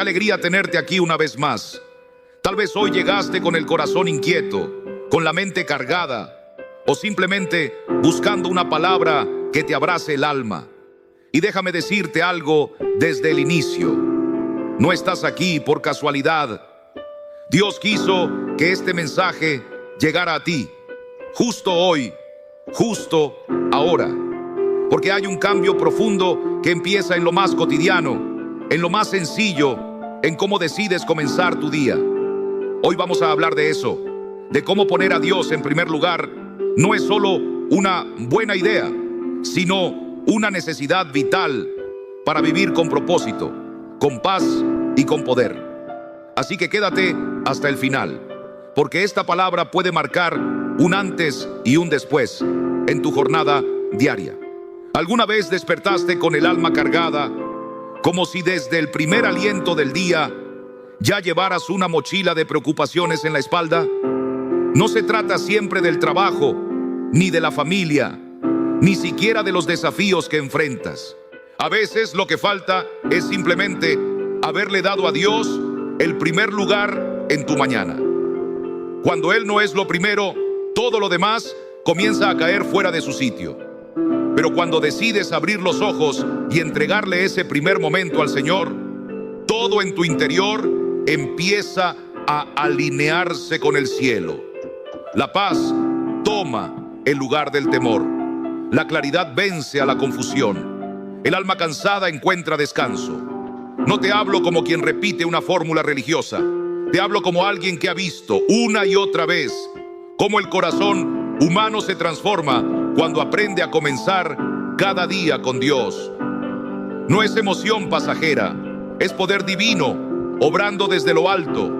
alegría tenerte aquí una vez más. Tal vez hoy llegaste con el corazón inquieto, con la mente cargada, o simplemente buscando una palabra que te abrace el alma. Y déjame decirte algo desde el inicio. No estás aquí por casualidad. Dios quiso que este mensaje llegara a ti, justo hoy, justo ahora. Porque hay un cambio profundo que empieza en lo más cotidiano, en lo más sencillo, en cómo decides comenzar tu día. Hoy vamos a hablar de eso, de cómo poner a Dios en primer lugar. No es solo una buena idea, sino una necesidad vital para vivir con propósito, con paz y con poder. Así que quédate hasta el final, porque esta palabra puede marcar un antes y un después en tu jornada diaria. ¿Alguna vez despertaste con el alma cargada, como si desde el primer aliento del día ya llevaras una mochila de preocupaciones en la espalda? No se trata siempre del trabajo, ni de la familia, ni siquiera de los desafíos que enfrentas. A veces lo que falta es simplemente haberle dado a Dios el primer lugar en tu mañana. Cuando Él no es lo primero, todo lo demás comienza a caer fuera de su sitio. Pero cuando decides abrir los ojos y entregarle ese primer momento al Señor, todo en tu interior empieza a alinearse con el cielo. La paz toma el lugar del temor. La claridad vence a la confusión. El alma cansada encuentra descanso. No te hablo como quien repite una fórmula religiosa. Te hablo como alguien que ha visto una y otra vez cómo el corazón humano se transforma cuando aprende a comenzar cada día con Dios. No es emoción pasajera, es poder divino obrando desde lo alto.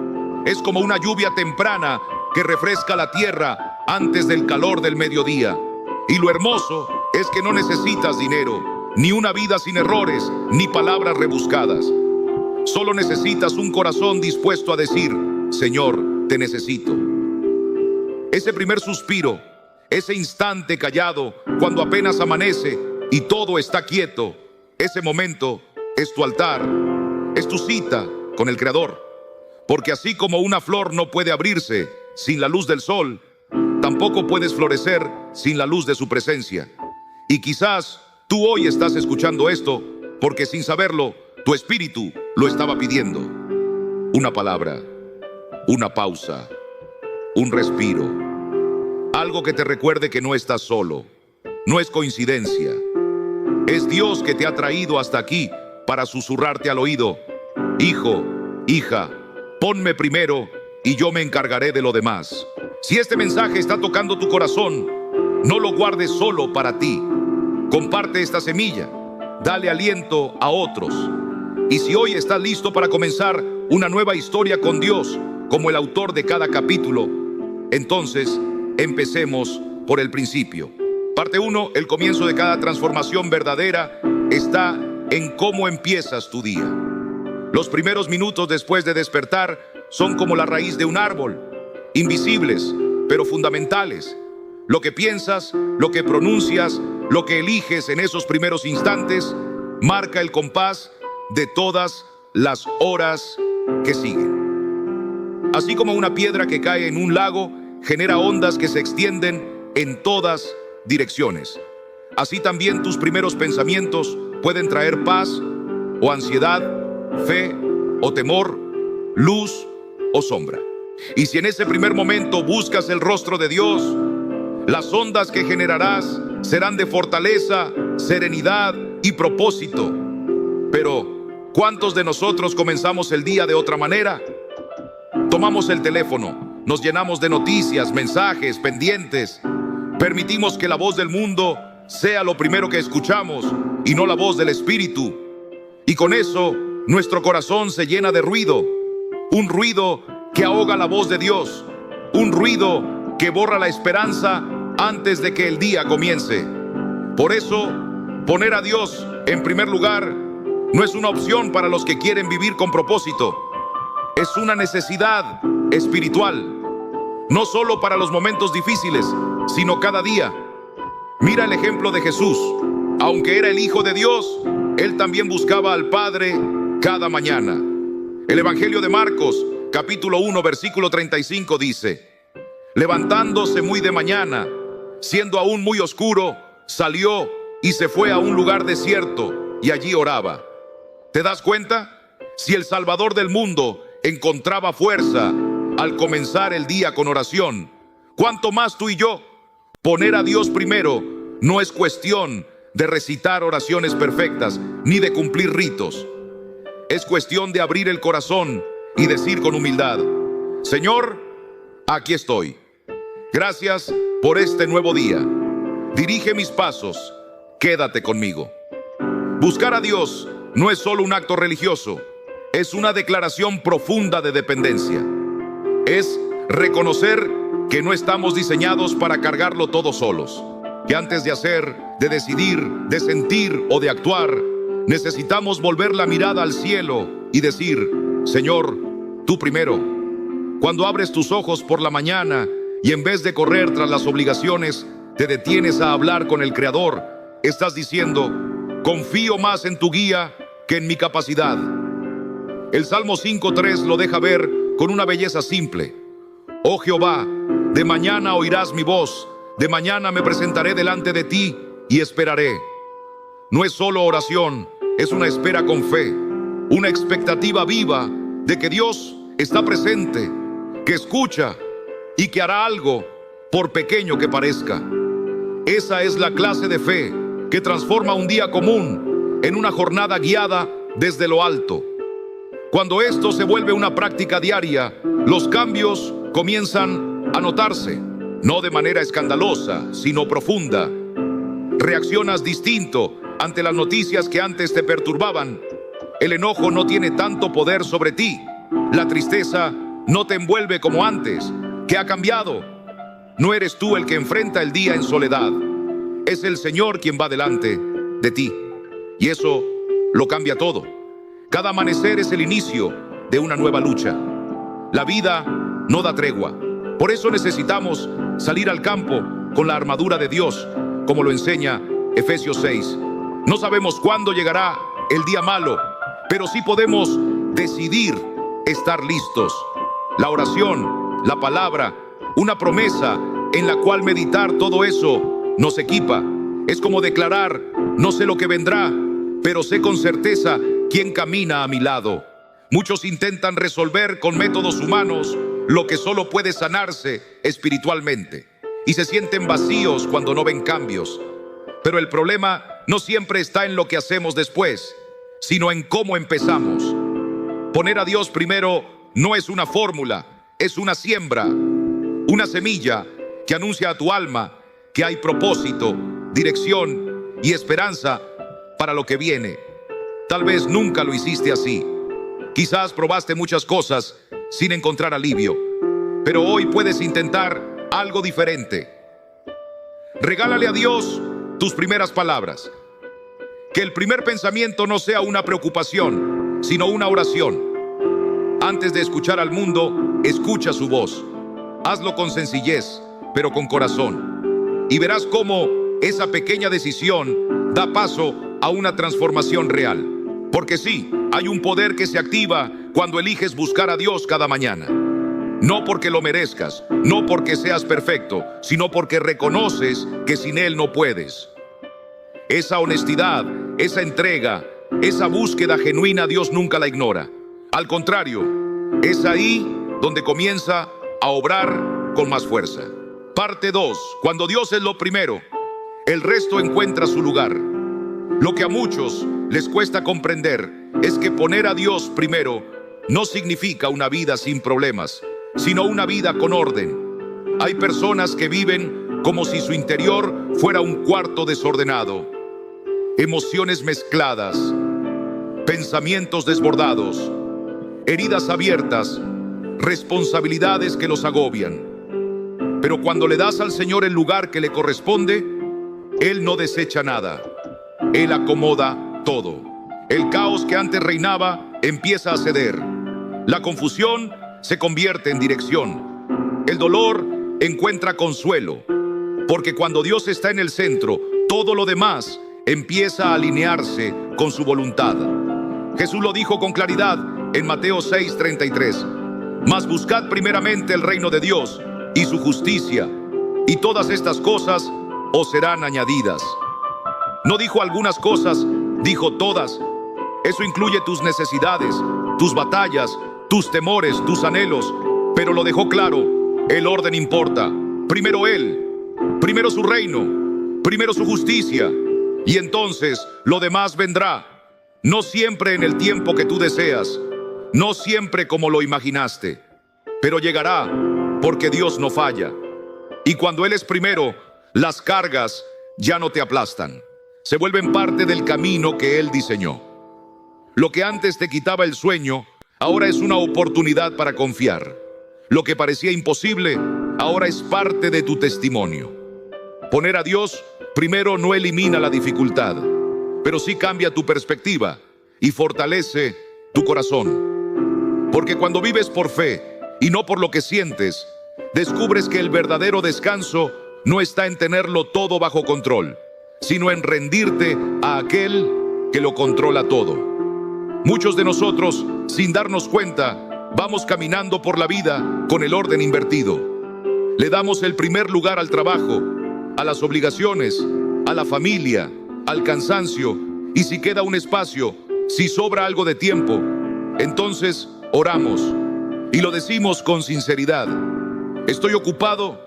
Es como una lluvia temprana que refresca la tierra antes del calor del mediodía. Y lo hermoso es que no necesitas dinero, ni una vida sin errores, ni palabras rebuscadas. Solo necesitas un corazón dispuesto a decir: Señor, te necesito. Ese primer suspiro, ese instante callado, cuando apenas amanece y todo está quieto, ese momento es tu altar, es tu cita con el Creador. Porque así como una flor no puede abrirse sin la luz del sol, tampoco puedes florecer sin la luz de su presencia. Y quizás tú hoy estás escuchando esto porque sin saberlo, tu espíritu lo estaba pidiendo. Una palabra, una pausa, un respiro. Algo que te recuerde que no estás solo. No es coincidencia. Es Dios que te ha traído hasta aquí para susurrarte al oído: hijo, hija, ponme primero y yo me encargaré de lo demás. Si este mensaje está tocando tu corazón, no lo guardes solo para ti. Comparte esta semilla, dale aliento a otros. Y si hoy estás listo para comenzar una nueva historia con Dios, como el autor de cada capítulo, entonces empecemos por el principio. Parte 1, el comienzo de cada transformación verdadera está en cómo empiezas tu día. Los primeros minutos después de despertar son como la raíz de un árbol, invisibles, pero fundamentales. Lo que piensas, lo que pronuncias, lo que eliges en esos primeros instantes, marca el compás de todas las horas que siguen. Así como una piedra que cae en un lago genera ondas que se extienden en todas direcciones, así también tus primeros pensamientos pueden traer paz o ansiedad, fe o temor, luz o sombra. Y si en ese primer momento buscas el rostro de Dios, las ondas que generarás serán de fortaleza, serenidad y propósito. Pero, ¿cuántos de nosotros comenzamos el día de otra manera? Tomamos el teléfono, nos llenamos de noticias, mensajes, pendientes. Permitimos que la voz del mundo sea lo primero que escuchamos y no la voz del Espíritu. Y con eso, nuestro corazón se llena de ruido. Un ruido que ahoga la voz de Dios. Un ruido que borra la esperanza antes de que el día comience. Por eso, poner a Dios en primer lugar no es una opción para los que quieren vivir con propósito. Es una necesidad espiritual. No solo para los momentos difíciles, sino cada día. Mira el ejemplo de Jesús. Aunque era el Hijo de Dios, Él también buscaba al Padre cada mañana. El Evangelio de Marcos, capítulo 1, versículo 35 dice: levantándose muy de mañana, siendo aún muy oscuro, salió y se fue a un lugar desierto y allí oraba. ¿Te das cuenta? Si el Salvador del mundo encontraba fuerza al comenzar el día con oración, ¿cuánto más tú y yo? Poner a Dios primero no es cuestión de recitar oraciones perfectas ni de cumplir ritos. Es cuestión de abrir el corazón y decir con humildad: Señor, aquí estoy. Gracias por este nuevo día. Dirige mis pasos. Quédate conmigo. Buscar a Dios no es solo un acto religioso, es una declaración profunda de dependencia. Es reconocer que no estamos diseñados para cargarlo todo solos, que antes de hacer, de decidir, de sentir o de actuar, necesitamos volver la mirada al cielo y decir: Señor, tú primero. Cuando abres tus ojos por la mañana y en vez de correr tras las obligaciones, te detienes a hablar con el Creador, estás diciendo: confío más en tu guía que en mi capacidad. El Salmo 5:3 lo deja ver con una belleza simple. Oh Jehová, de mañana oirás mi voz, de mañana me presentaré delante de ti y esperaré. No es solo oración, es una espera con fe, una expectativa viva de que Dios está presente, que escucha y que hará algo, por pequeño que parezca. Esa es la clase de fe que transforma un día común en una jornada guiada desde lo alto. Cuando esto se vuelve una práctica diaria, los cambios comienzan a notarse, no de manera escandalosa, sino profunda. Reaccionas distinto ante las noticias que antes te perturbaban. El enojo no tiene tanto poder sobre ti. La tristeza no te envuelve como antes. ¿Qué ha cambiado? No eres tú el que enfrenta el día en soledad. Es el Señor quien va delante de ti. Y eso lo cambia todo. Cada amanecer es el inicio de una nueva lucha. La vida no da tregua. Por eso necesitamos salir al campo con la armadura de Dios, como lo enseña Efesios 6. No sabemos cuándo llegará el día malo, pero sí podemos decidir estar listos. La oración, la palabra, una promesa en la cual meditar, todo eso nos equipa. Es como declarar: no sé lo que vendrá, pero sé con certeza quién camina a mi lado. Muchos intentan resolver con métodos humanos lo que solo puede sanarse espiritualmente, y se sienten vacíos cuando no ven cambios. Pero el problema no siempre está en lo que hacemos después, sino en cómo empezamos. Poner a Dios primero no es una fórmula, es una siembra, una semilla que anuncia a tu alma que hay propósito, dirección y esperanza para lo que viene. Tal vez nunca lo hiciste así. Quizás probaste muchas cosas sin encontrar alivio, pero hoy puedes intentar algo diferente. Regálale a Dios tus primeras palabras. Que el primer pensamiento no sea una preocupación, sino una oración. Antes de escuchar al mundo, escucha su voz. Hazlo con sencillez, pero con corazón. Y verás cómo esa pequeña decisión da paso a una transformación real. Porque sí, hay un poder que se activa cuando eliges buscar a Dios cada mañana. No porque lo merezcas, no porque seas perfecto, sino porque reconoces que sin Él no puedes. Esa honestidad, esa entrega, esa búsqueda genuina, Dios nunca la ignora. Al contrario, es ahí donde comienza a obrar con más fuerza. Parte 2. Cuando Dios es lo primero, el resto encuentra su lugar. Lo que a muchos les cuesta comprender es que poner a Dios primero no significa una vida sin problemas, sino una vida con orden. Hay personas que viven como si su interior fuera un cuarto desordenado. Emociones mezcladas, pensamientos desbordados, heridas abiertas, responsabilidades que los agobian. Pero cuando le das al Señor el lugar que le corresponde, Él no desecha nada. Él acomoda todo. El caos que antes reinaba empieza a ceder. La confusión se convierte en dirección. El dolor encuentra consuelo. Porque cuando Dios está en el centro, todo lo demás empieza a alinearse con su voluntad. Jesús lo dijo con claridad en Mateo 6:33. Mas buscad primeramente el reino de Dios y su justicia, y todas estas cosas os serán añadidas. No dijo algunas cosas, dijo todas. Eso incluye tus necesidades, tus batallas, tus temores, tus anhelos, pero lo dejó claro: el orden importa. Primero Él, primero su reino, primero su justicia, y entonces lo demás vendrá. No siempre en el tiempo que tú deseas, no siempre como lo imaginaste, pero llegará, porque Dios no falla. Y cuando Él es primero, las cargas ya no te aplastan, se vuelven parte del camino que Él diseñó. Lo que antes te quitaba el sueño, ahora es una oportunidad para confiar. Lo que parecía imposible, ahora es parte de tu testimonio. Poner a Dios primero no elimina la dificultad, pero sí cambia tu perspectiva y fortalece tu corazón. Porque cuando vives por fe y no por lo que sientes, descubres que el verdadero descanso no está en tenerlo todo bajo control, sino en rendirte a aquel que lo controla todo. Muchos de nosotros, sin darnos cuenta, vamos caminando por la vida con el orden invertido. Le damos el primer lugar al trabajo, a las obligaciones, a la familia, al cansancio, y si queda un espacio, si sobra algo de tiempo, entonces oramos y lo decimos con sinceridad: estoy ocupado,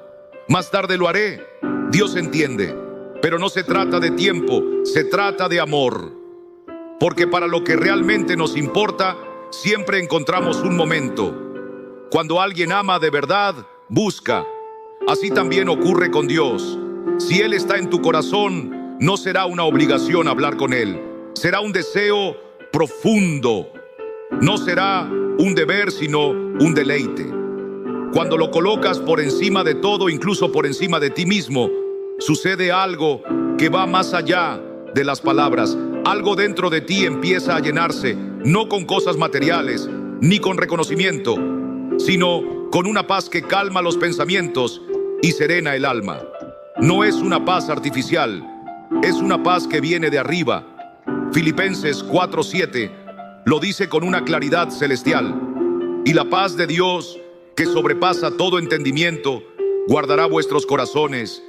más tarde lo haré. Dios entiende, pero no se trata de tiempo, se trata de amor. Porque para lo que realmente nos importa, siempre encontramos un momento. Cuando alguien ama de verdad, busca. Así también ocurre con Dios. Si Él está en tu corazón, no será una obligación hablar con Él. Será un deseo profundo. No será un deber, sino un deleite. Cuando lo colocas por encima de todo, incluso por encima de ti mismo, sucede algo que va más allá de las palabras. Algo dentro de ti empieza a llenarse, no con cosas materiales, ni con reconocimiento, sino con una paz que calma los pensamientos y serena el alma. No es una paz artificial, es una paz que viene de arriba. Filipenses 4:7 lo dice con una claridad celestial: y la paz de Dios, que sobrepasa todo entendimiento, guardará vuestros corazones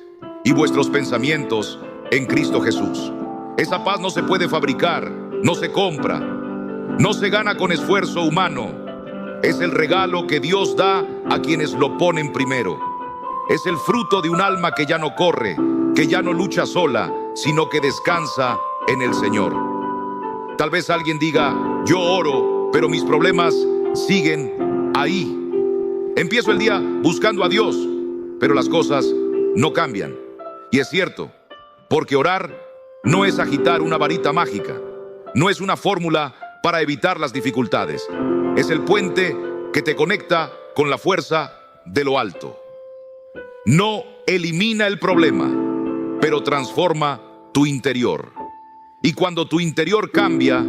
y vuestros pensamientos en Cristo Jesús. Esa paz no se puede fabricar, no se compra, no se gana con esfuerzo humano. Es el regalo que Dios da a quienes lo ponen primero. Es el fruto de un alma que ya no corre, que ya no lucha sola, sino que descansa en el Señor. Tal vez alguien diga: yo oro, pero mis problemas siguen ahí. Empiezo el día buscando a Dios, pero las cosas no cambian. Y es cierto, porque orar no es agitar una varita mágica, no es una fórmula para evitar las dificultades. Es el puente que te conecta con la fuerza de lo alto. No elimina el problema, pero transforma tu interior. Y cuando tu interior cambia,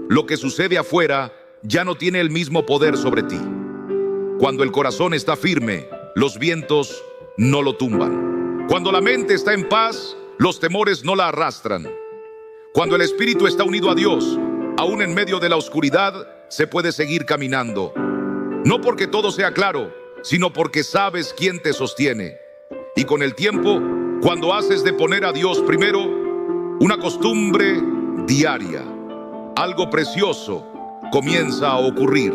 lo que sucede afuera ya no tiene el mismo poder sobre ti. Cuando el corazón está firme, los vientos no lo tumban. Cuando la mente está en paz, los temores no la arrastran. Cuando el espíritu está unido a Dios, aún en medio de la oscuridad, se puede seguir caminando. No porque todo sea claro, sino porque sabes quién te sostiene. Y con el tiempo, cuando haces de poner a Dios primero una costumbre diaria, algo precioso comienza a ocurrir.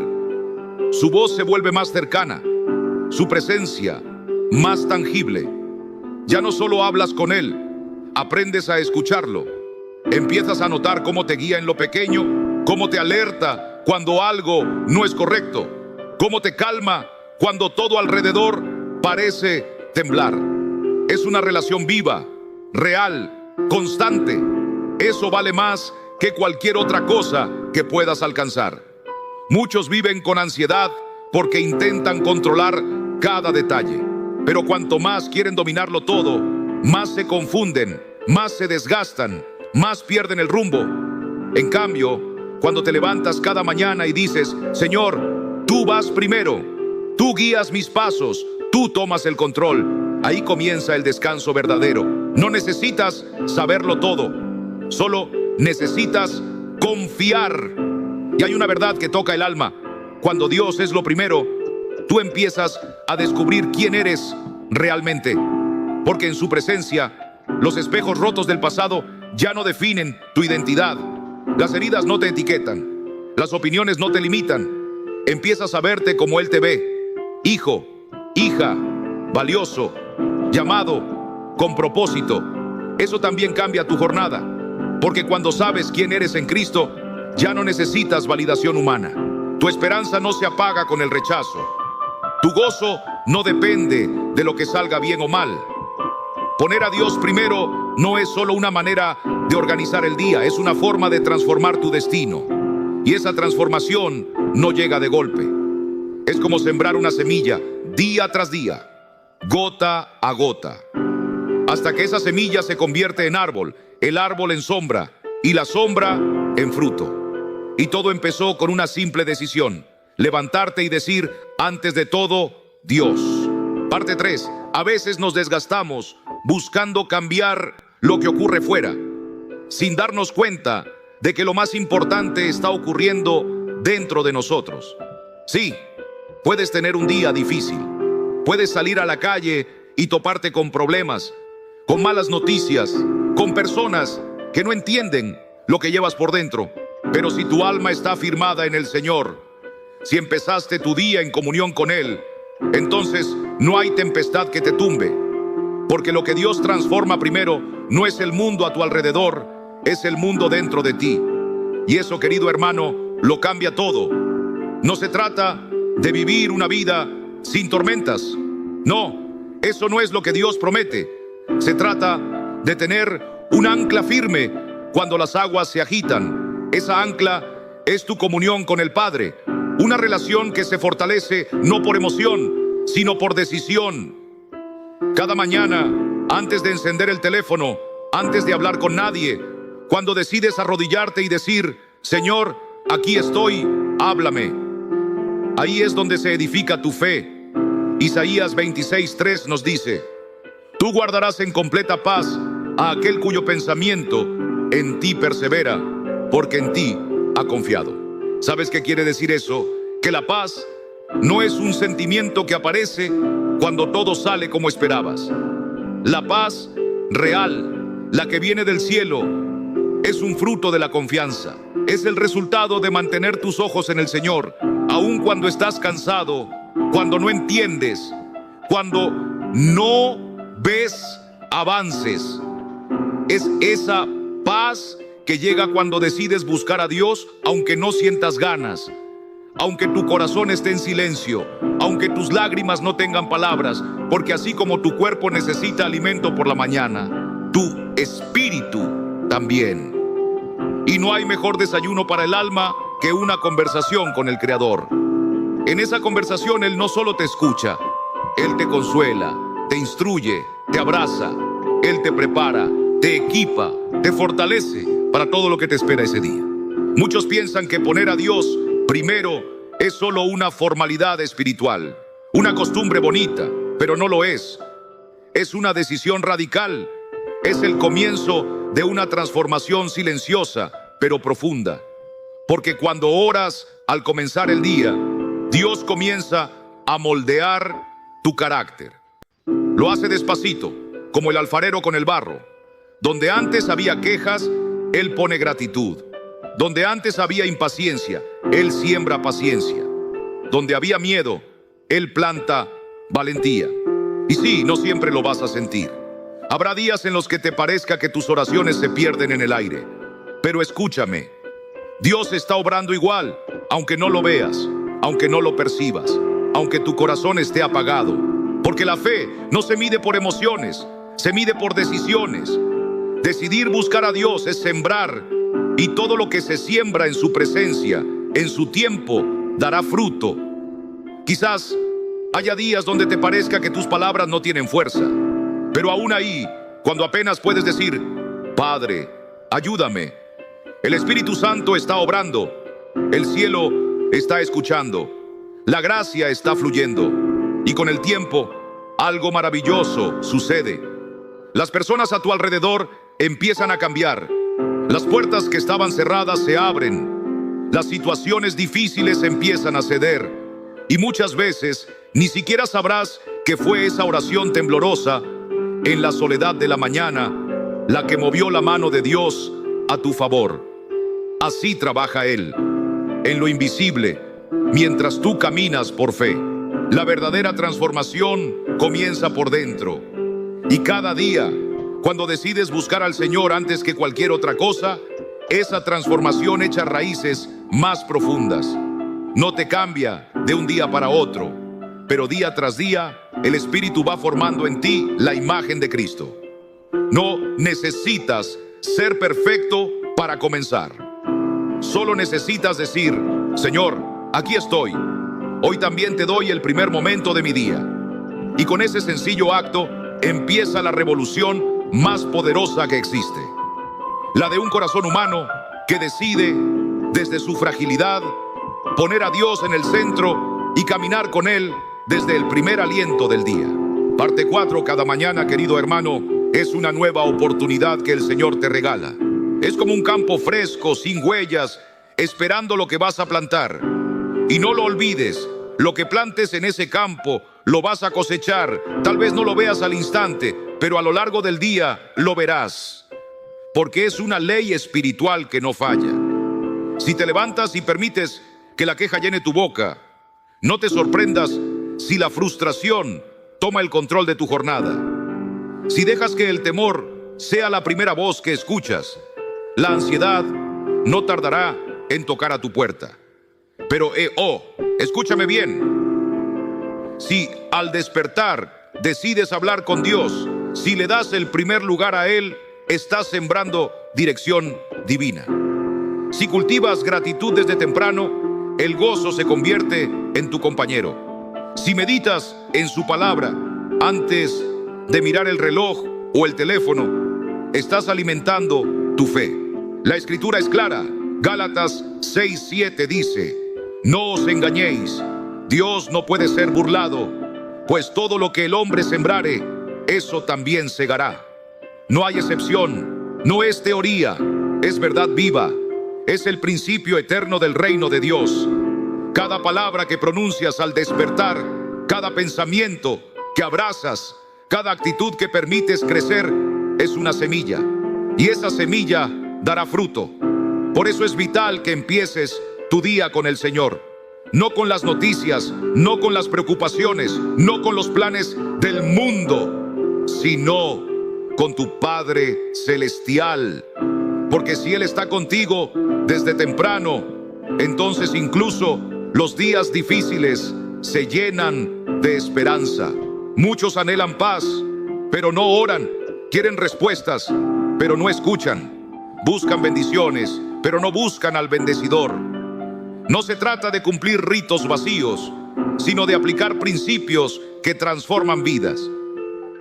Su voz se vuelve más cercana, su presencia más tangible. Ya no solo hablas con Él, aprendes a escucharlo. Empiezas a notar cómo te guía en lo pequeño, cómo te alerta cuando algo no es correcto, cómo te calma cuando todo alrededor parece temblar. Es una relación viva, real, constante. Eso vale más que cualquier otra cosa que puedas alcanzar. Muchos viven con ansiedad porque intentan controlar cada detalle. Pero cuanto más quieren dominarlo todo, más se confunden, más se desgastan, más pierden el rumbo. En cambio, cuando te levantas cada mañana y dices: Señor, tú vas primero, tú guías mis pasos, tú tomas el control, ahí comienza el descanso verdadero. No necesitas saberlo todo, solo necesitas confiar. Y hay una verdad que toca el alma. Cuando Dios es lo primero, tú empiezas a descubrir quién eres realmente. Porque en su presencia, los espejos rotos del pasado ya no definen tu identidad. Las heridas no te etiquetan. Las opiniones no te limitan. Empiezas a verte como Él te ve. Hijo, hija, valioso, llamado, con propósito. Eso también cambia tu jornada. Porque cuando sabes quién eres en Cristo, ya no necesitas validación humana. Tu esperanza no se apaga con el rechazo. Tu gozo no depende de lo que salga bien o mal. Poner a Dios primero no es solo una manera de organizar el día, es una forma de transformar tu destino. Y esa transformación no llega de golpe. Es como sembrar una semilla día tras día, gota a gota, hasta que esa semilla se convierte en árbol, el árbol en sombra y la sombra en fruto. Y todo empezó con una simple decisión: levantarte y decir, antes de todo, Dios. Parte 3. A veces nos desgastamos buscando cambiar lo que ocurre fuera, sin darnos cuenta de que lo más importante está ocurriendo dentro de nosotros. Sí, puedes tener un día difícil. Puedes salir a la calle y toparte con problemas, con malas noticias, con personas que no entienden lo que llevas por dentro. Pero si tu alma está afirmada en el Señor, si empezaste tu día en comunión con Él, entonces no hay tempestad que te tumbe. Porque lo que Dios transforma primero no es el mundo a tu alrededor, es el mundo dentro de ti. Y eso, querido hermano, lo cambia todo. No se trata de vivir una vida sin tormentas. No, eso no es lo que Dios promete. Se trata de tener un ancla firme cuando las aguas se agitan. Esa ancla es tu comunión con el Padre. Una relación que se fortalece no por emoción, sino por decisión. Cada mañana, antes de encender el teléfono, antes de hablar con nadie, cuando decides arrodillarte y decir, Señor, aquí estoy, háblame. Ahí es donde se edifica tu fe. Isaías 26:3 nos dice, tú guardarás en completa paz a aquel cuyo pensamiento en ti persevera, porque en ti ha confiado. ¿Sabes qué quiere decir eso? Que la paz no es un sentimiento que aparece cuando todo sale como esperabas. La paz real, la que viene del cielo, es un fruto de la confianza. Es el resultado de mantener tus ojos en el Señor, aun cuando estás cansado, cuando no entiendes, cuando no ves avances. Es esa paz que llega cuando decides buscar a Dios, aunque no sientas ganas, aunque tu corazón esté en silencio, aunque tus lágrimas no tengan palabras, porque así como tu cuerpo necesita alimento por la mañana, tu espíritu también. Y no hay mejor desayuno para el alma que una conversación con el Creador. En esa conversación Él no solo te escucha, Él te consuela, te instruye, te abraza, Él te prepara, te equipa, te fortalece para todo lo que te espera ese día. Muchos piensan que poner a Dios primero es solo una formalidad espiritual, una costumbre bonita, pero no lo es. Es una decisión radical. Es el comienzo de una transformación silenciosa, pero profunda. Porque cuando oras al comenzar el día, Dios comienza a moldear tu carácter. Lo hace despacito, como el alfarero con el barro. Donde antes había quejas, Él pone gratitud. Donde antes había impaciencia, Él siembra paciencia. Donde había miedo, Él planta valentía. Y sí, no siempre lo vas a sentir. Habrá días en los que te parezca que tus oraciones se pierden en el aire. Pero escúchame, Dios está obrando igual, aunque no lo veas, aunque no lo percibas, aunque tu corazón esté apagado. Porque la fe no se mide por emociones, se mide por decisiones. Decidir buscar a Dios es sembrar, y todo lo que se siembra en su presencia, en su tiempo, dará fruto. Quizás haya días donde te parezca que tus palabras no tienen fuerza, pero aún ahí, cuando apenas puedes decir, Padre, ayúdame, el Espíritu Santo está obrando, el cielo está escuchando, la gracia está fluyendo, y con el tiempo, algo maravilloso sucede. Las personas a tu alrededor empiezan a cambiar. Las puertas que estaban cerradas se abren. las situaciones difíciles empiezan a ceder y muchas veces ni siquiera sabrás que fue esa oración temblorosa en la soledad de la mañana la que movió la mano de Dios a tu favor. Así trabaja Él, en lo invisible, mientras tú caminas por fe. La verdadera transformación comienza por dentro. Y cada día, cuando decides buscar al Señor antes que cualquier otra cosa, esa transformación echa raíces más profundas. No te cambia de un día para otro, pero día tras día, el Espíritu va formando en ti la imagen de Cristo. No necesitas ser perfecto para comenzar. Solo necesitas decir: Señor, aquí estoy. Hoy también te doy el primer momento de mi día. Y con ese sencillo acto empieza la revolución más poderosa que existe. La de un corazón humano que decide, desde su fragilidad, poner a Dios en el centro y caminar con Él desde el primer aliento del día. Parte 4. Cada mañana, querido hermano, es una nueva oportunidad que el Señor te regala. Es como un campo fresco, sin huellas, esperando lo que vas a plantar. Y no lo olvides, lo que plantes en ese campo lo vas a cosechar. Tal vez no lo veas al instante, pero a lo largo del día lo verás. Porque es una ley espiritual que no falla. Si te levantas y permites que la queja llene tu boca, no te sorprendas si la frustración toma el control de tu jornada. Si dejas que el temor sea la primera voz que escuchas, la ansiedad no tardará en tocar a tu puerta. Pero, escúchame bien. Si al despertar decides hablar con Dios, si le das el primer lugar a Él, estás sembrando dirección divina. Si cultivas gratitud desde temprano, el gozo se convierte en tu compañero. Si meditas en su palabra antes de mirar el reloj o el teléfono, estás alimentando tu fe. La escritura es clara. Gálatas 6:7 dice: no os engañéis, Dios no puede ser burlado, pues todo lo que el hombre sembrare, eso también segará. No hay excepción, no es teoría, es verdad viva, es el principio eterno del reino de Dios. Cada palabra que pronuncias al despertar, cada pensamiento que abrazas, cada actitud que permites crecer, es una semilla, y esa semilla dará fruto. Por eso es vital que empieces tu día con el Señor, no con las noticias, no con las preocupaciones, no con los planes del mundo, sino con tu Padre Celestial. Porque si Él está contigo desde temprano, entonces incluso los días difíciles se llenan de esperanza. Muchos anhelan paz, pero no oran. Quieren respuestas, pero no escuchan. Buscan bendiciones, pero no buscan al bendecidor. No se trata de cumplir ritos vacíos, sino de aplicar principios que transforman vidas.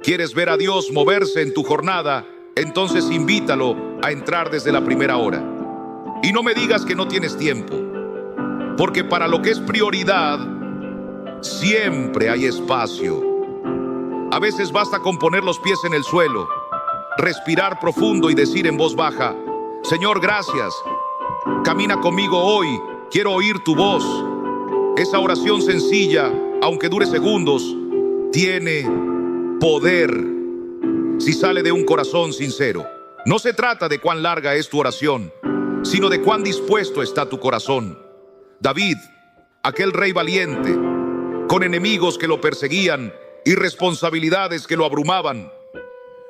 ¿Quieres ver a Dios moverse en tu jornada? Entonces invítalo a entrar desde la primera hora. Y no me digas que no tienes tiempo, porque para lo que es prioridad, siempre hay espacio. A veces basta con poner los pies en el suelo, respirar profundo y decir en voz baja: Señor, gracias. Camina conmigo hoy, quiero oír tu voz. Esa oración sencilla, aunque dure segundos, tiene poder si sale de un corazón sincero. No se trata de cuán larga es tu oración, sino de cuán dispuesto está tu corazón. David, aquel rey valiente, con enemigos que lo perseguían y responsabilidades que lo abrumaban,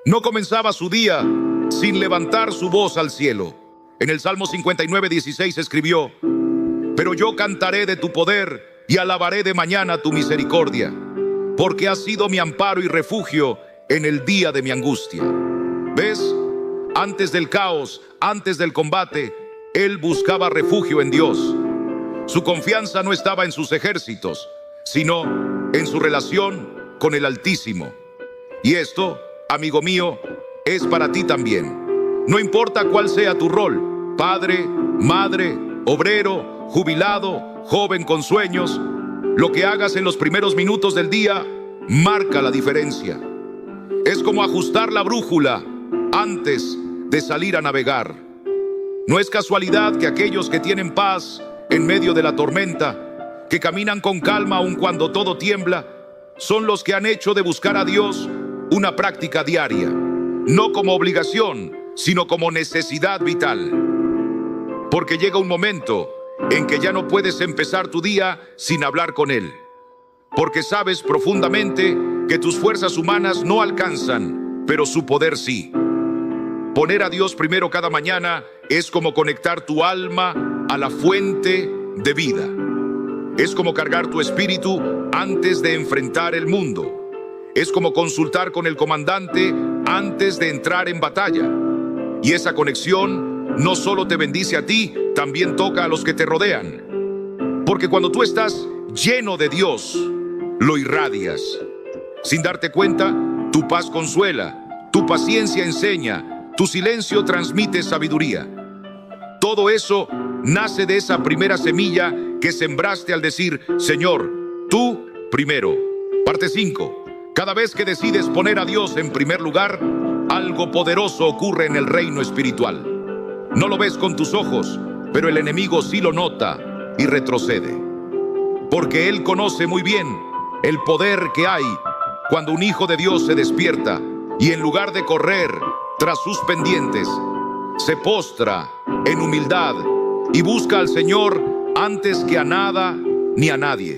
no comenzaba su día sin levantar su voz al cielo. En el Salmo 59:16 escribió: pero yo cantaré de tu poder y alabaré de mañana tu misericordia, porque has sido mi amparo y refugio en el día de mi angustia. ¿Ves? Antes del caos, antes del combate, él buscaba refugio en Dios. Su confianza no estaba en sus ejércitos, sino en su relación con el Altísimo. Y esto, amigo mío, es para ti también. No importa cuál sea tu rol: padre, madre, obrero, jubilado, joven con sueños. Lo que hagas en los primeros minutos del día marca la diferencia. Es como ajustar la brújula antes de salir a navegar. No es casualidad que aquellos que tienen paz en medio de la tormenta, que caminan con calma aun cuando todo tiembla, son los que han hecho de buscar a Dios una práctica diaria, no como obligación, sino como necesidad vital. Porque llega un momento en que ya no puedes empezar tu día sin hablar con Él, porque sabes profundamente que tus fuerzas humanas no alcanzan, pero su poder sí. Poner a Dios primero cada mañana es como conectar tu alma a la fuente de vida. Es como cargar tu espíritu antes de enfrentar el mundo. Es como consultar con el comandante antes de entrar en batalla. Y esa conexión no solo te bendice a ti, también toca a los que te rodean. Porque cuando tú estás lleno de Dios, lo irradias. Sin darte cuenta, tu paz consuela, tu paciencia enseña, tu silencio transmite sabiduría. Todo eso nace de esa primera semilla que sembraste al decir: Señor, tú primero. Parte 5. Cada vez que decides poner a Dios en primer lugar, algo poderoso ocurre en el reino espiritual. No lo ves con tus ojos, pero el enemigo sí lo nota y retrocede. Porque él conoce muy bien el poder que hay cuando un hijo de Dios se despierta y en lugar de correr tras sus pendientes, se postra en humildad y busca al Señor antes que a nada ni a nadie.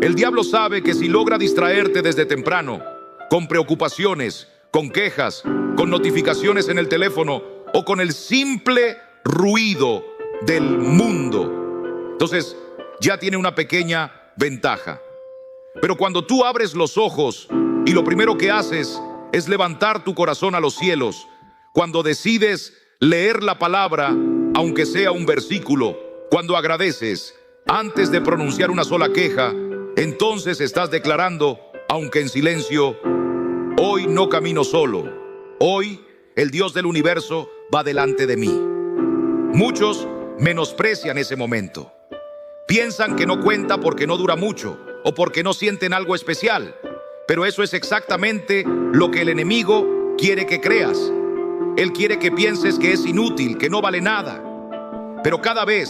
El diablo sabe que si logra distraerte desde temprano, con preocupaciones, con quejas, con notificaciones en el teléfono o con el simple ruido del mundo, entonces ya tiene una pequeña ventaja. Pero cuando tú abres los ojos y lo primero que haces es levantar tu corazón a los cielos, cuando decides leer la palabra, aunque sea un versículo, cuando agradeces antes de pronunciar una sola queja, entonces estás declarando, aunque en silencio: hoy no camino solo, hoy el Dios del universo va delante de mí. Muchos menosprecian ese momento. Piensan que no cuenta porque no dura mucho o porque no sienten algo especial. Pero eso es exactamente lo que el enemigo quiere que creas. Él quiere que pienses que es inútil, que no vale nada. Pero cada vez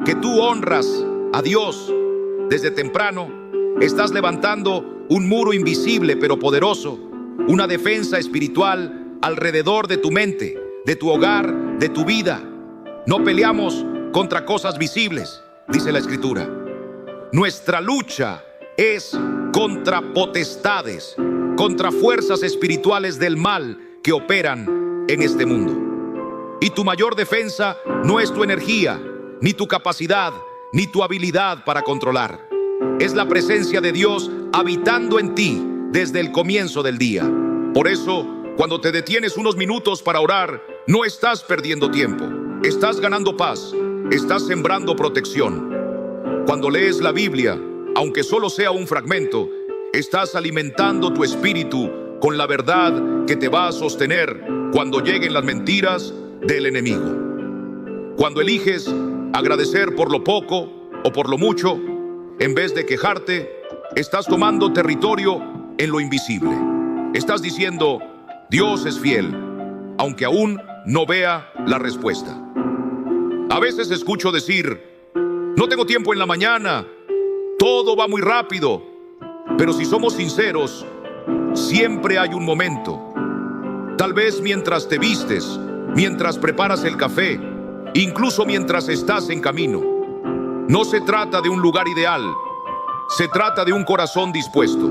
que tú honras a Dios desde temprano, estás levantando un muro invisible pero poderoso, una defensa espiritual alrededor de tu mente, de tu hogar, de tu vida. No peleamos contra cosas visibles, dice la Escritura. Nuestra lucha es contra potestades, contra fuerzas espirituales del mal que operan en este mundo. Y tu mayor defensa no es tu energía, ni tu capacidad, ni tu habilidad para controlar. Es la presencia de Dios habitando en ti desde el comienzo del día. Por eso, cuando te detienes unos minutos para orar, no estás perdiendo tiempo. Estás ganando paz, estás sembrando protección. Cuando lees la Biblia, aunque solo sea un fragmento, estás alimentando tu espíritu con la verdad que te va a sostener cuando lleguen las mentiras del enemigo. Cuando eliges agradecer por lo poco o por lo mucho, en vez de quejarte, estás tomando territorio en lo invisible. Estás diciendo: Dios es fiel, aunque aún no vea la respuesta. A veces escucho decir: no tengo tiempo en la mañana, todo va muy rápido. Pero si somos sinceros, siempre hay un momento. Tal vez mientras te vistes, mientras preparas el café, incluso mientras estás en camino. No se trata de un lugar ideal, se trata de un corazón dispuesto.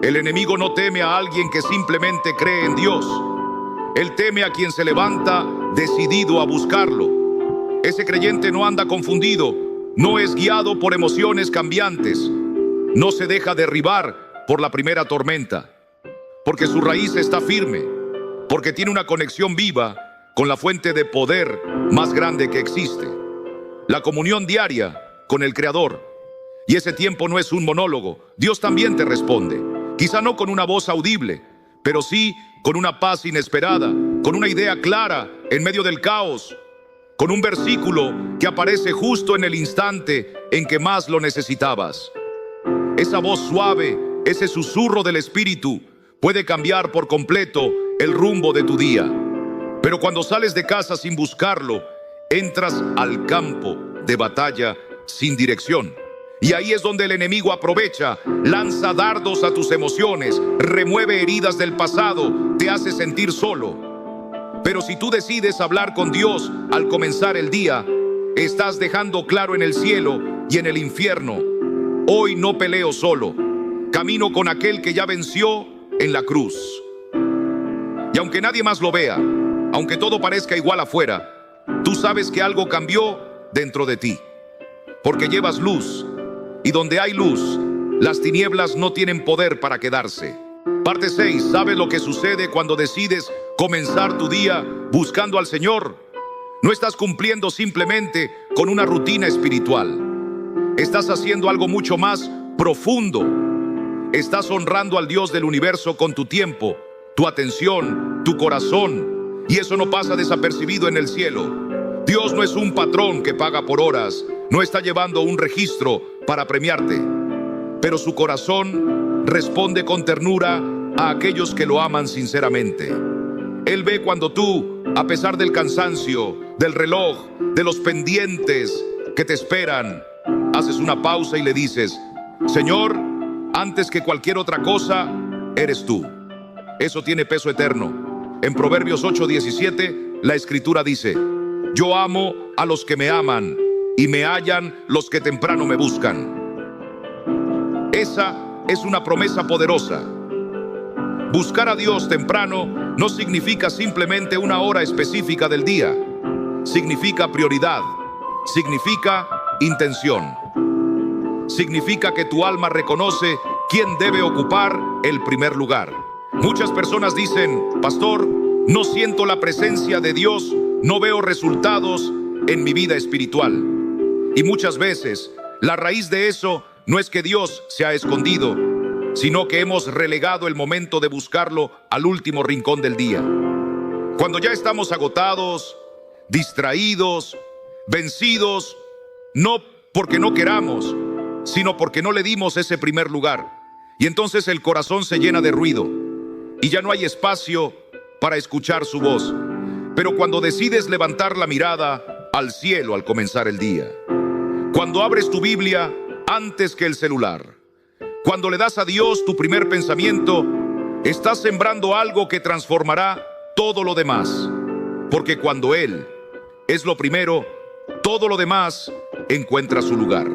El enemigo no teme a alguien que simplemente cree en Dios. Él teme a quien se levanta decidido a buscarlo. Ese creyente no anda confundido, no es guiado por emociones cambiantes, no se deja derribar por la primera tormenta, porque su raíz está firme, porque tiene una conexión viva con la fuente de poder más grande que existe, la comunión diaria con el Creador. Y ese tiempo no es un monólogo, Dios también te responde, quizá no con una voz audible, pero sí con una paz inesperada, con una idea clara en medio del caos, con un versículo que aparece justo en el instante en que más lo necesitabas. Esa voz suave, ese susurro del Espíritu puede cambiar por completo el rumbo de tu día. Pero cuando sales de casa sin buscarlo, entras al campo de batalla sin dirección. Y ahí es donde el enemigo aprovecha, lanza dardos a tus emociones, remueve heridas del pasado, te hace sentir solo. Pero si tú decides hablar con Dios al comenzar el día, estás dejando claro en el cielo y en el infierno: hoy no peleo solo, camino con aquel que ya venció en la cruz. Y aunque nadie más lo vea, aunque todo parezca igual afuera, tú sabes que algo cambió dentro de ti, porque llevas luz, y donde hay luz, las tinieblas no tienen poder para quedarse. Parte 6. ¿Sabes lo que sucede cuando decides comenzar tu día buscando al Señor? No estás cumpliendo simplemente con una rutina espiritual. Estás haciendo algo mucho más profundo. Estás honrando al Dios del universo con tu tiempo, tu atención, tu corazón. Y eso no pasa desapercibido en el cielo. Dios no es un patrón que paga por horas. No está llevando un registro para premiarte. Pero su corazón responde con ternura a aquellos que lo aman sinceramente. Él ve cuando tú, a pesar del cansancio, del reloj, de los pendientes que te esperan, haces una pausa y le dices: Señor, antes que cualquier otra cosa, eres tú. Eso tiene peso eterno. En Proverbios 8:17, la Escritura dice: yo amo a los que me aman, y me hallan los que temprano me buscan. Esa es una promesa poderosa. Buscar a Dios temprano no significa simplemente una hora específica del día. Significa prioridad, significa intención. Significa que tu alma reconoce quién debe ocupar el primer lugar. Muchas personas dicen: pastor, no siento la presencia de Dios, no veo resultados en mi vida espiritual. Y muchas veces la raíz de eso no es que Dios se ha escondido, sino que hemos relegado el momento de buscarlo al último rincón del día. Cuando ya estamos agotados, distraídos, vencidos, no porque no queramos, sino porque no le dimos ese primer lugar. Y entonces el corazón se llena de ruido y ya no hay espacio para escuchar su voz. Pero cuando decides levantar la mirada al cielo al comenzar el día, cuando abres tu Biblia antes que el celular, cuando le das a Dios tu primer pensamiento, estás sembrando algo que transformará todo lo demás. Porque cuando Él es lo primero, todo lo demás encuentra su lugar.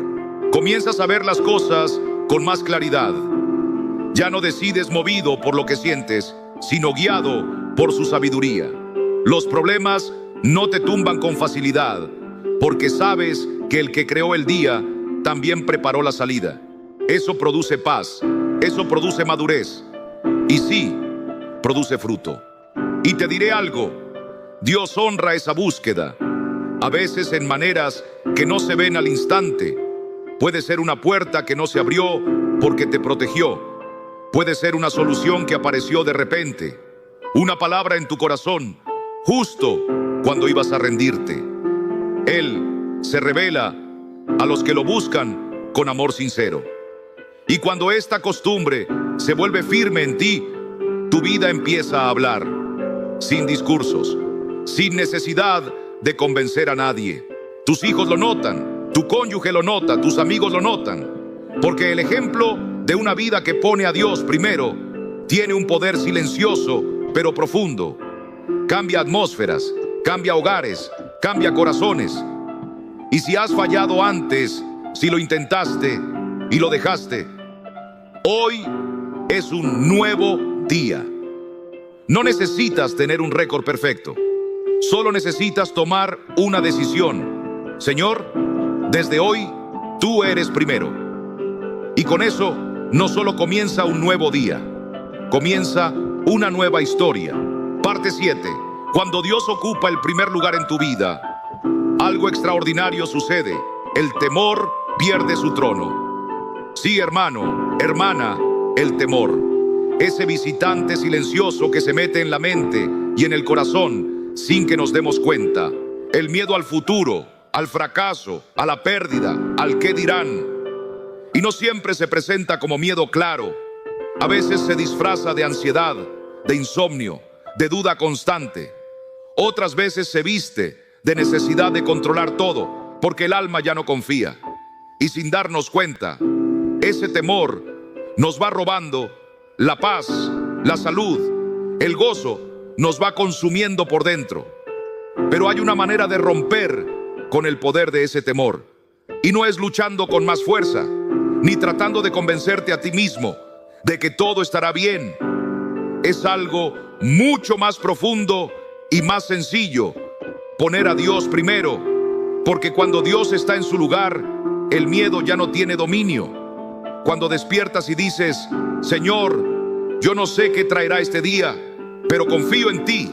Comienzas a ver las cosas con más claridad. Ya no decides movido por lo que sientes, sino guiado por su sabiduría. Los problemas no te tumban con facilidad, porque sabes que el que creó el día también preparó la salida. Eso produce paz, eso produce madurez, y sí, produce fruto. Y te diré algo: Dios honra esa búsqueda, a veces en maneras que no se ven al instante. Puede ser una puerta que no se abrió porque te protegió. Puede ser una solución que apareció de repente, una palabra en tu corazón justo cuando ibas a rendirte. Él se revela a los que lo buscan con amor sincero. Y cuando esta costumbre se vuelve firme en ti, tu vida empieza a hablar, sin discursos, sin necesidad de convencer a nadie. Tus hijos lo notan, tu cónyuge lo nota, tus amigos lo notan, porque el ejemplo de una vida que pone a Dios primero tiene un poder silencioso pero profundo. Cambia atmósferas, cambia hogares, cambia corazones. Y si has fallado antes, si lo intentaste y lo dejaste, hoy es un nuevo día. No necesitas tener un récord perfecto. Solo necesitas tomar una decisión. Señor, desde hoy, tú eres primero. Y con eso, no solo comienza un nuevo día, comienza una nueva historia. Parte 7. Cuando Dios ocupa el primer lugar en tu vida, algo extraordinario sucede. El temor pierde su trono. Sí, hermano, hermana, el temor. Ese visitante silencioso que se mete en la mente y en el corazón sin que nos demos cuenta. El miedo al futuro, al fracaso, a la pérdida, al qué dirán. Y no siempre se presenta como miedo claro. A veces se disfraza de ansiedad, de insomnio, de duda constante. Otras veces se viste de necesidad de controlar todo, porque el alma ya no confía. Y sin darnos cuenta, ese temor nos va robando la paz, la salud, el gozo, nos va consumiendo por dentro. Pero hay una manera de romper con el poder de ese temor. Y no es luchando con más fuerza, ni tratando de convencerte a ti mismo de que todo estará bien. Es algo mucho más profundo y más sencillo. Poner a Dios primero, porque cuando Dios está en su lugar, el miedo ya no tiene dominio. Cuando despiertas y dices: Señor, yo no sé qué traerá este día, pero confío en ti,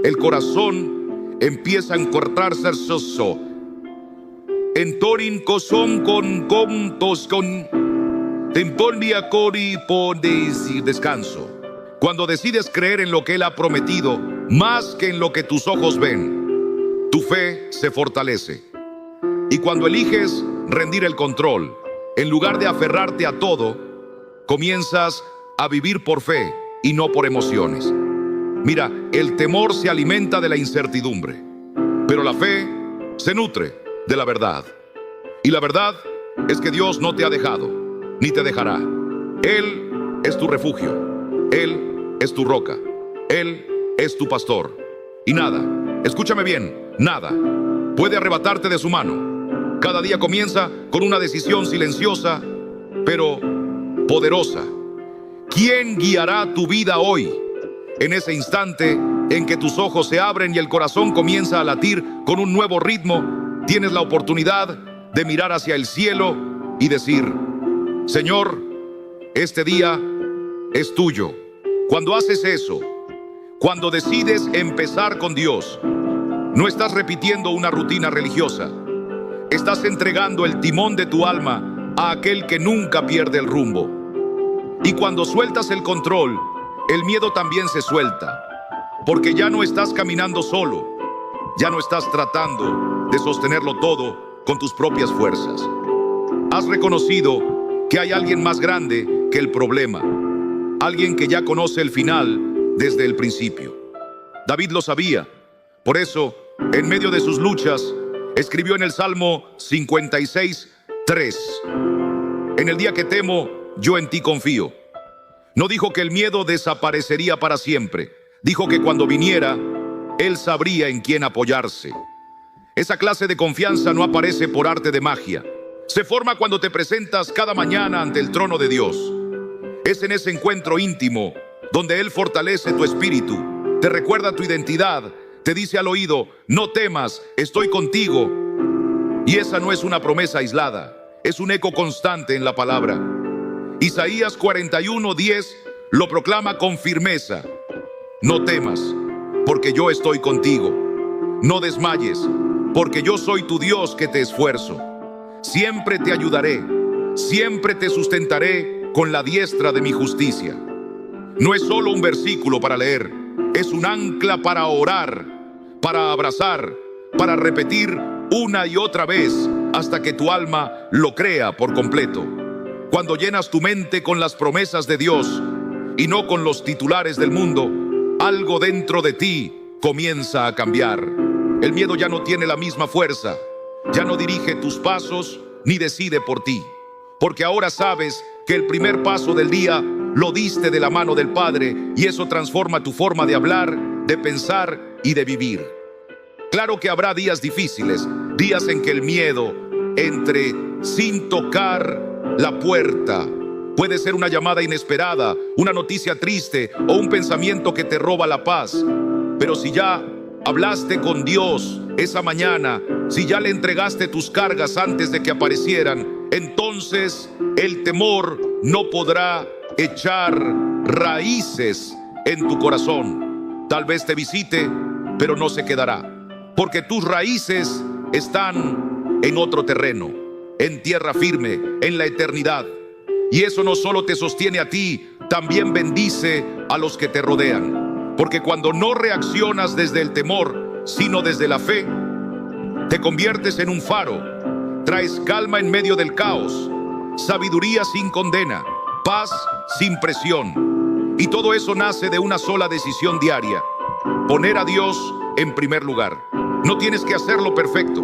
el corazón empieza a encortarse soso. En torin coson con toscon temponia cori por decir descanso. Cuando decides creer en lo que Él ha prometido, más que en lo que tus ojos ven, tu fe se fortalece. Y cuando eliges rendir el control, en lugar de aferrarte a todo, comienzas a vivir por fe y no por emociones. Mira, el temor se alimenta de la incertidumbre, pero la fe se nutre de la verdad. Y la verdad es que Dios no te ha dejado, ni te dejará. Él es tu refugio. Él es tu roca. Él es tu pastor. Y nada, escúchame bien, nada puede arrebatarte de su mano. Cada día comienza con una decisión silenciosa, pero poderosa. ¿Quién guiará tu vida hoy? En ese instante en que tus ojos se abren y el corazón comienza a latir con un nuevo ritmo, tienes la oportunidad de mirar hacia el cielo y decir: Señor, este día es tuyo. Cuando haces eso, cuando decides empezar con Dios, no estás repitiendo una rutina religiosa. Estás entregando el timón de tu alma a aquel que nunca pierde el rumbo. Y cuando sueltas el control, el miedo también se suelta, porque ya no estás caminando solo, ya no estás tratando de sostenerlo todo con tus propias fuerzas. Has reconocido que hay alguien más grande que el problema, alguien que ya conoce el final desde el principio. David lo sabía, por eso, en medio de sus luchas, escribió en el Salmo 56:3: En el día que temo, yo en ti confío. No dijo que el miedo desaparecería para siempre. Dijo que cuando viniera, él sabría en quién apoyarse. Esa clase de confianza no aparece por arte de magia. Se forma cuando te presentas cada mañana ante el trono de Dios. Es en ese encuentro íntimo donde Él fortalece tu espíritu, te recuerda tu identidad, te dice al oído: no temas, estoy contigo. Y esa no es una promesa aislada, es un eco constante en la palabra. Isaías 41:10 lo proclama con firmeza: no temas, porque yo estoy contigo. No desmayes, porque yo soy tu Dios que te esfuerzo. Siempre te ayudaré, siempre te sustentaré con la diestra de mi justicia. No es solo un versículo para leer, es un ancla para orar, para abrazar, para repetir una y otra vez hasta que tu alma lo crea por completo. Cuando llenas tu mente con las promesas de Dios y no con los titulares del mundo, algo dentro de ti comienza a cambiar. El miedo ya no tiene la misma fuerza, ya no dirige tus pasos ni decide por ti, porque ahora sabes que el primer paso del día lo diste de la mano del Padre, y eso transforma tu forma de hablar, de pensar y de vivir. Claro que habrá días difíciles, días en que el miedo entre sin tocar la puerta. Puede ser una llamada inesperada, una noticia triste o un pensamiento que te roba la paz. Pero si ya hablaste con Dios esa mañana, si ya le entregaste tus cargas antes de que aparecieran, entonces el temor no podrá echar raíces en tu corazón. Tal vez te visite, pero no se quedará, porque tus raíces están en otro terreno, en tierra firme, en la eternidad. Y eso no solo te sostiene a ti, también bendice a los que te rodean. Porque cuando no reaccionas desde el temor, sino desde la fe, te conviertes en un faro. Traes calma en medio del caos, sabiduría sin condena, paz sin presión. Y todo eso nace de una sola decisión diaria: poner a Dios en primer lugar. No tienes que hacerlo perfecto,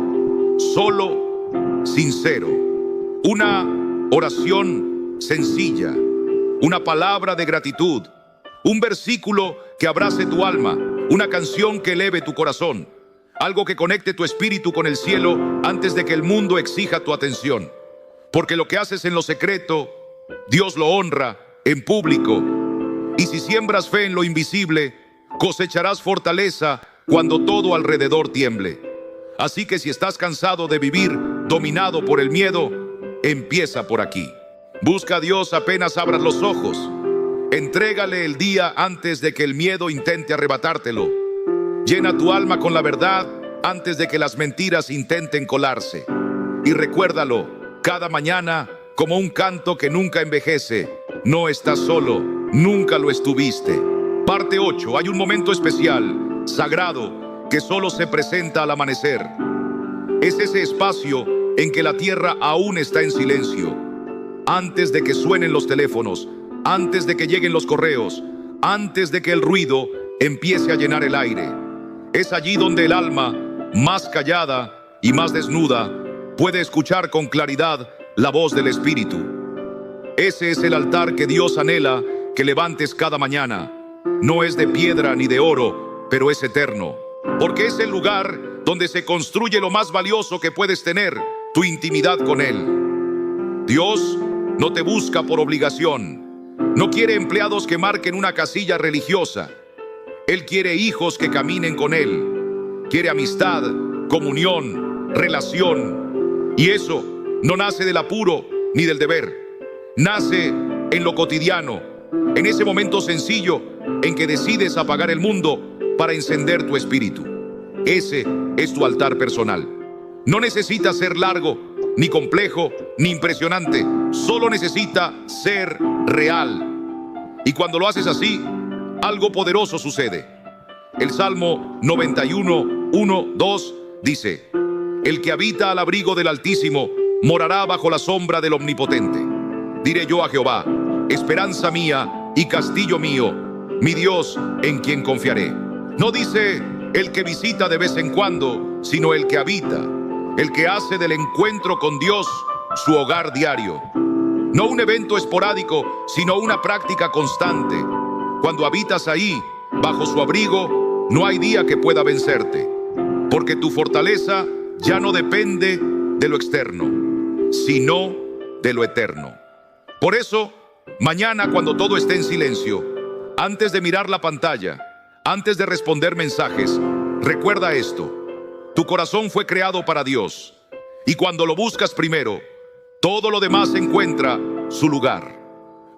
solo, sincero. Una oración sencilla, una palabra de gratitud, un versículo que abrace tu alma, una canción que eleve tu corazón, algo que conecte tu espíritu con el cielo antes de que el mundo exija tu atención. Porque lo que haces en lo secreto, Dios lo honra en público. Y si siembras fe en lo invisible, cosecharás fortaleza cuando todo alrededor tiemble. Así que si estás cansado de vivir dominado por el miedo, empieza por aquí. Busca a Dios apenas abras los ojos. Entrégale el día antes de que el miedo intente arrebatártelo. Llena tu alma con la verdad antes de que las mentiras intenten colarse. Y recuérdalo cada mañana como un canto que nunca envejece. No estás solo, nunca lo estuviste. Parte 8. Hay un momento especial, sagrado, que solo se presenta al amanecer. Es ese espacio en que la tierra aún está en silencio. Antes de que suenen los teléfonos, antes de que lleguen los correos, antes de que el ruido empiece a llenar el aire. Es allí donde el alma, más callada y más desnuda, puede escuchar con claridad la voz del Espíritu. Ese es el altar que Dios anhela que levantes cada mañana. No es de piedra ni de oro, pero es eterno. Porque es el lugar donde se construye lo más valioso que puedes tener, tu intimidad con Él. Dios no te busca por obligación. No quiere empleados que marquen una casilla religiosa. Él quiere hijos que caminen con Él. Quiere amistad, comunión, relación. Y eso no nace del apuro ni del deber. Nace en lo cotidiano, en ese momento sencillo en que decides apagar el mundo para encender tu espíritu. Ese es tu altar personal. No necesita ser largo, ni complejo, ni impresionante. Solo necesita ser real. Y cuando lo haces así, algo poderoso sucede. El Salmo 91, 1, 2 dice: el que habita al abrigo del Altísimo morará bajo la sombra del Omnipotente. Diré yo a Jehová, esperanza mía y castillo mío, mi Dios en quien confiaré. No dice el que visita de vez en cuando, sino el que habita, el que hace del encuentro con Dios su hogar diario. No un evento esporádico, sino una práctica constante. Cuando habitas ahí, bajo su abrigo, no hay día que pueda vencerte, porque tu fortaleza ya no depende de lo externo, sino de lo eterno. Por eso, mañana cuando todo esté en silencio, antes de mirar la pantalla, antes de responder mensajes, recuerda esto: tu corazón fue creado para Dios, y cuando lo buscas primero, todo lo demás encuentra su lugar,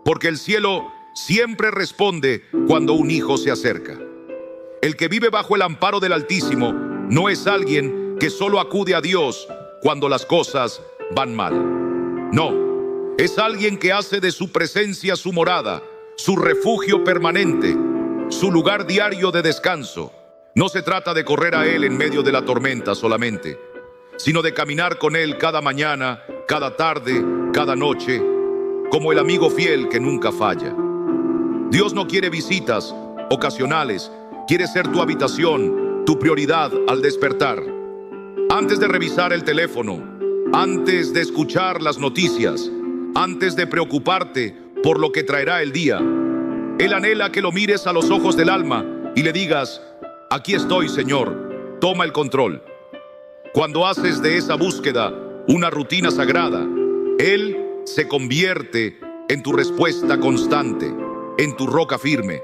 porque el cielo siempre responde cuando un hijo se acerca. El que vive bajo el amparo del Altísimo no es alguien que solo acude a Dios cuando las cosas van mal. No, es alguien que hace de su presencia su morada, su refugio permanente, su lugar diario de descanso. No se trata de correr a Él en medio de la tormenta solamente, sino de caminar con Él cada mañana, cada tarde, cada noche, como el amigo fiel que nunca falla. Dios no quiere visitas ocasionales, quiere ser tu habitación, tu prioridad al despertar. Antes de revisar el teléfono, antes de escuchar las noticias, antes de preocuparte por lo que traerá el día, Él anhela que lo mires a los ojos del alma y le digas: aquí estoy, Señor, toma el control. Cuando haces de esa búsqueda una rutina sagrada, Él se convierte en tu respuesta constante, en tu roca firme,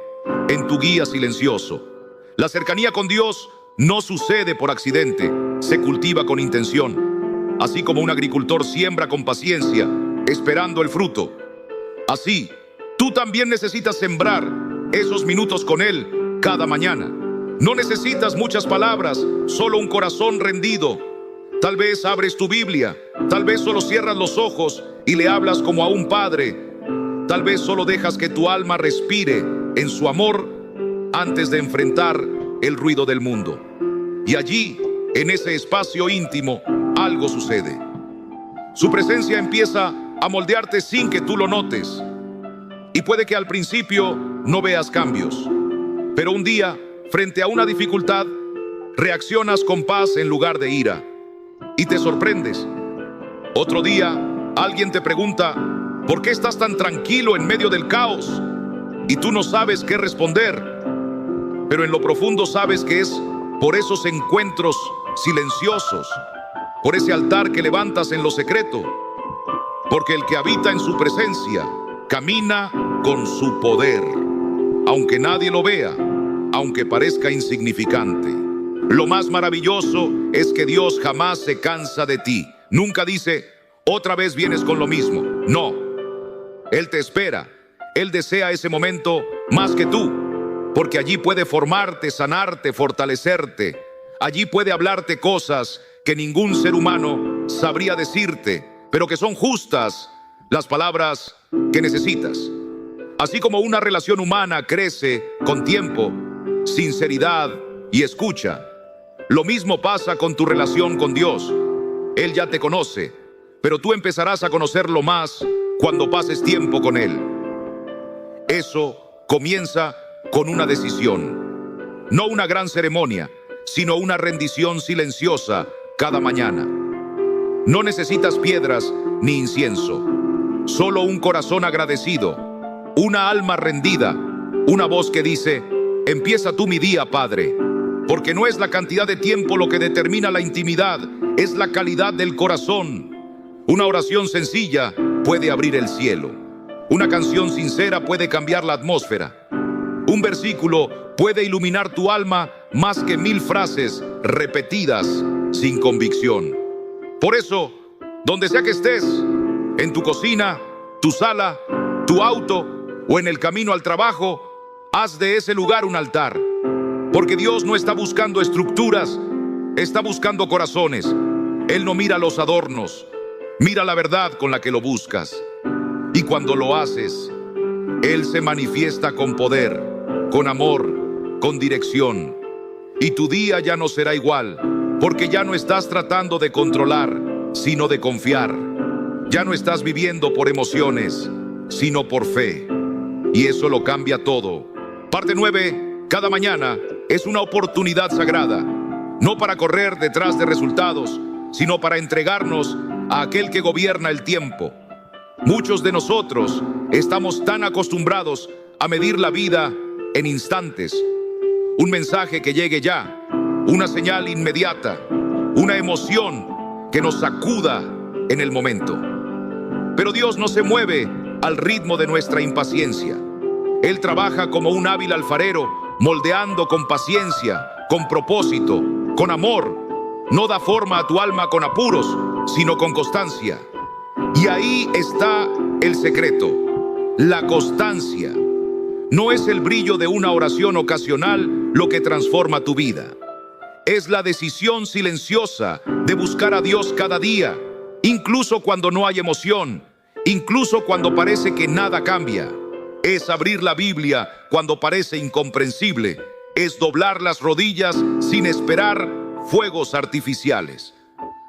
en tu guía silencioso. La cercanía con Dios no sucede por accidente, se cultiva con intención. Así como un agricultor siembra con paciencia, esperando el fruto, así tú también necesitas sembrar esos minutos con Él cada mañana. No necesitas muchas palabras, solo un corazón rendido. Tal vez abres tu Biblia, tal vez solo cierras los ojos y le hablas como a un padre. Tal vez solo dejas que tu alma respire en su amor antes de enfrentar el ruido del mundo. Y allí, en ese espacio íntimo, algo sucede. Su presencia empieza a moldearte sin que tú lo notes. Y puede que al principio no veas cambios, pero un día, frente a una dificultad, reaccionas con paz en lugar de ira. y te sorprendes. Otro día, alguien te pregunta, ¿por qué estás tan tranquilo en medio del caos? Y tú no sabes qué responder, pero en lo profundo sabes que es por esos encuentros silenciosos, por ese altar que levantas en lo secreto, porque el que habita en su presencia camina con su poder, aunque nadie lo vea, aunque parezca insignificante. Lo más maravilloso es que Dios jamás se cansa de ti. Nunca dice, otra vez vienes con lo mismo. No, Él te espera. Él desea ese momento más que tú, porque allí puede formarte, sanarte, fortalecerte. Allí puede hablarte cosas que ningún ser humano sabría decirte, pero que son justas las palabras que necesitas. Así como una relación humana crece con tiempo, sinceridad y escucha, lo mismo pasa con tu relación con Dios. Él ya te conoce, pero tú empezarás a conocerlo más cuando pases tiempo con Él. Eso comienza con una decisión, no una gran ceremonia, sino una rendición silenciosa cada mañana. No necesitas piedras ni incienso, solo un corazón agradecido, una alma rendida, una voz que dice, empieza tú mi día, Padre, porque no es la cantidad de tiempo lo que determina la intimidad, es la calidad del corazón. Una oración sencilla puede abrir el cielo. Una canción sincera puede cambiar la atmósfera. Un versículo puede iluminar tu alma más que 1000 frases repetidas sin convicción. Por eso, donde sea que estés, en tu cocina, tu sala, tu auto o en el camino al trabajo, haz de ese lugar un altar. Porque Dios no está buscando estructuras, está buscando corazones. Él no mira los adornos, mira la verdad con la que lo buscas. Y cuando lo haces, Él se manifiesta con poder, con amor, con dirección. Y tu día ya no será igual, porque ya no estás tratando de controlar, sino de confiar. Ya no estás viviendo por emociones, sino por fe. Y eso lo cambia todo. Parte 9, cada mañana es una oportunidad sagrada, no para correr detrás de resultados, sino para entregarnos a aquel que gobierna el tiempo. Muchos de nosotros estamos tan acostumbrados a medir la vida en instantes. Un mensaje que llegue ya, una señal inmediata, una emoción que nos sacuda en el momento. Pero Dios no se mueve al ritmo de nuestra impaciencia. Él trabaja como un hábil alfarero, moldeando con paciencia, con propósito, con amor. No da forma a tu alma con apuros, sino con constancia. Y ahí está el secreto, la constancia. No es el brillo de una oración ocasional lo que transforma tu vida. Es la decisión silenciosa de buscar a Dios cada día, incluso cuando no hay emoción, incluso cuando parece que nada cambia. Es abrir la Biblia cuando parece incomprensible. Es doblar las rodillas sin esperar fuegos artificiales.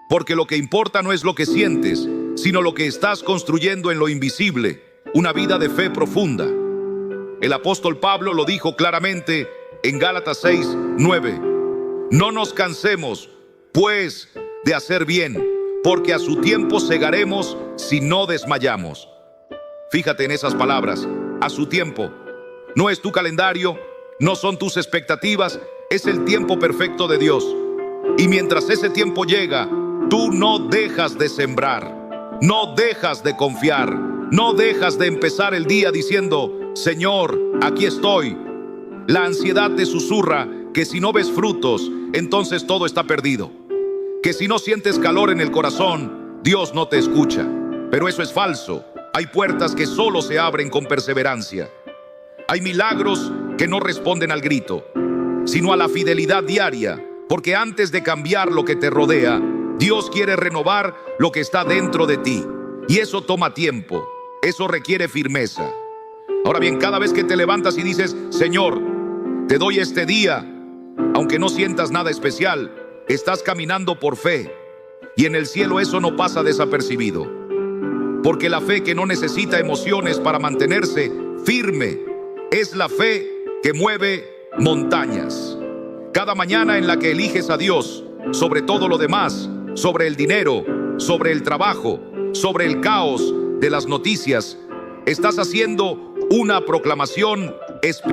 Porque lo que importa no es lo que sientes, sino lo que estás construyendo en lo invisible, una vida de fe profunda. El apóstol Pablo lo dijo claramente en Gálatas 6:9. No nos cansemos, pues, de hacer bien, porque a su tiempo segaremos si no desmayamos. Fíjate en esas palabras, a su tiempo. No es tu calendario, no son tus expectativas, es el tiempo perfecto de Dios. Y mientras ese tiempo llega, tú no dejas de sembrar, no dejas de confiar, no dejas de empezar el día diciendo, Señor, aquí estoy. La ansiedad te susurra que si no ves frutos, entonces todo está perdido. Que si no sientes calor en el corazón, Dios no te escucha. Pero eso es falso. Hay puertas que solo se abren con perseverancia. Hay milagros que no responden al grito, sino a la fidelidad diaria. Porque antes de cambiar lo que te rodea, Dios quiere renovar lo que está dentro de ti. Y eso toma tiempo. Eso requiere firmeza. Ahora bien, cada vez que te levantas y dices, Señor, te doy este día, aunque no sientas nada especial, estás caminando por fe. Y en el cielo eso no pasa desapercibido. Porque la fe que no necesita emociones para mantenerse firme, es la fe que mueve montañas. Cada mañana en la que eliges a Dios sobre todo lo demás, sobre el dinero, sobre el trabajo, sobre el caos de las noticias. Estás haciendo una proclamación espiritual.